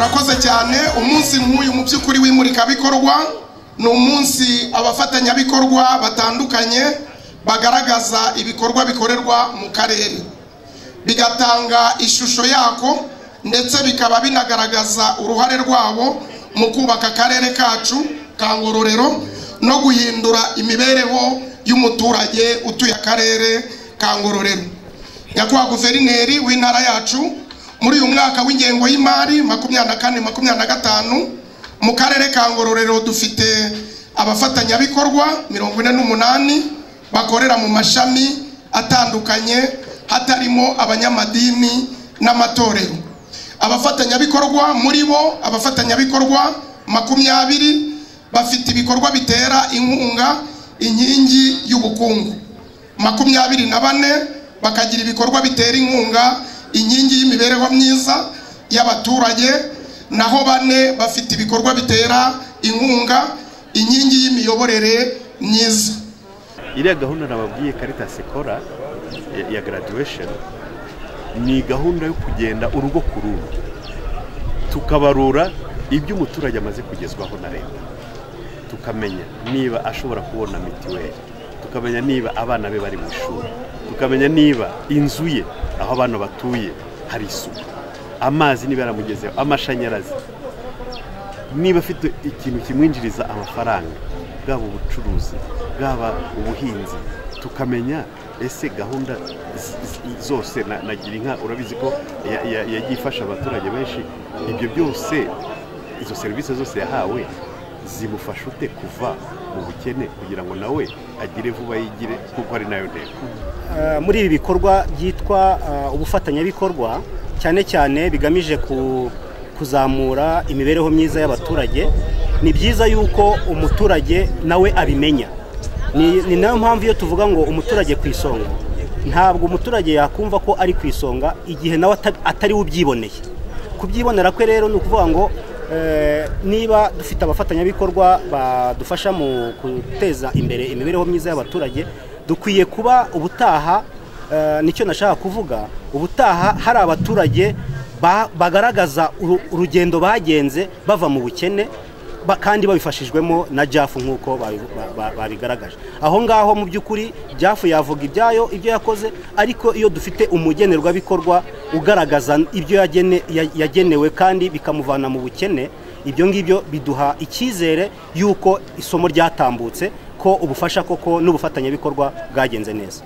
murakoze cyane. Umunsi nk'uyu mu by'ukuri w'imurika bikorwa ni umunsi abafatanyabikorwa batandukanye bagaragaza ibikorwa bikorerwa mu karere, bigatanga ishusho yako ndetse bikaba binagaragaza uruhare rwabo mu kubaka akarere kacu ka Ngororero no guhindura imibereho y'umuturage utuye akarere ka Ngororero. Nyakubahwa Guverineri w'intara yacu, muri uyu mwaka w'ingengo y'imari 24-25 mu karere ka Ngororero dufite abafatanyabikorwa 48 bakorera mu mashami atandukanye hatarimo abanyamadini n'amatorero. Abafatanyabikorwa muri bo abafatanyabikorwa 20 bafite ibikorwa bitera inkunga inkingi y'ubukungu, 24 bakagira ibikorwa bitera inkunga inkingi y'imibereho myiza y'abaturage, naho 4 bafite ibikorwa bitera inkunga inkingi y'imiyoborere myiza. Iriya gahunda nababwiye Caritas ikora ya graduation ni gahunda yo kugenda urugo ku rugo tukabarura ibyo umuturage amaze kugezwaho na leta, tukamenya niba ashobora kubona mitiweli, tukamenya niba abana be bari mu ishuri, tukamenya niba inzu ye aho abantu batuye hari isuku, amazi niba yaramugezeho, amashanyarazi, niba afite ikintu kimwinjiriza amafaranga, bwaba ubucuruzi bwaba ubuhinzi, tukamenya ese gahunda zose nagira inka urabizi ko yagiye ifasha abaturage benshi. Ibyo byose izo serivisi zose yahawe zimufasha ute kuva mu bukene kugira ngo nawe agire vuba yigire, kuko ari nayo ntego. Muri ibi bikorwa byitwa ubufatanyabikorwa cyane cyane bigamije kuzamura imibereho myiza y'abaturage, ni byiza yuko umuturage nawe abimenya. Ni nayo mpamvu iyo tuvuga ngo umuturage ku isonga, ntabwo umuturage yakumva ko ari ku isonga igihe nawe atari ubyiboneye. Kubyibonera kwe rero ni ukuvuga ngo niba dufite abafatanyabikorwa badufasha mu guteza imbere imibereho myiza y'abaturage, dukwiye kuba ubutaha, nicyo nashaka kuvuga, ubutaha hari abaturage bagaragaza urugendo bagenze bava mu bukene kandi babifashijwemo na JAF nk'uko babigaragaje. Aho ngaho mu by'ukuri JAF yavuga ibyo yakoze, ariko iyo dufite umugenerwabikorwa ugaragaza ibyo yagenewe kandi bikamuvana mu bukene, ibyo ngibyo biduha icyizere yuko isomo ryatambutse, ko ubufasha koko n'ubufatanyabikorwa bwagenze neza.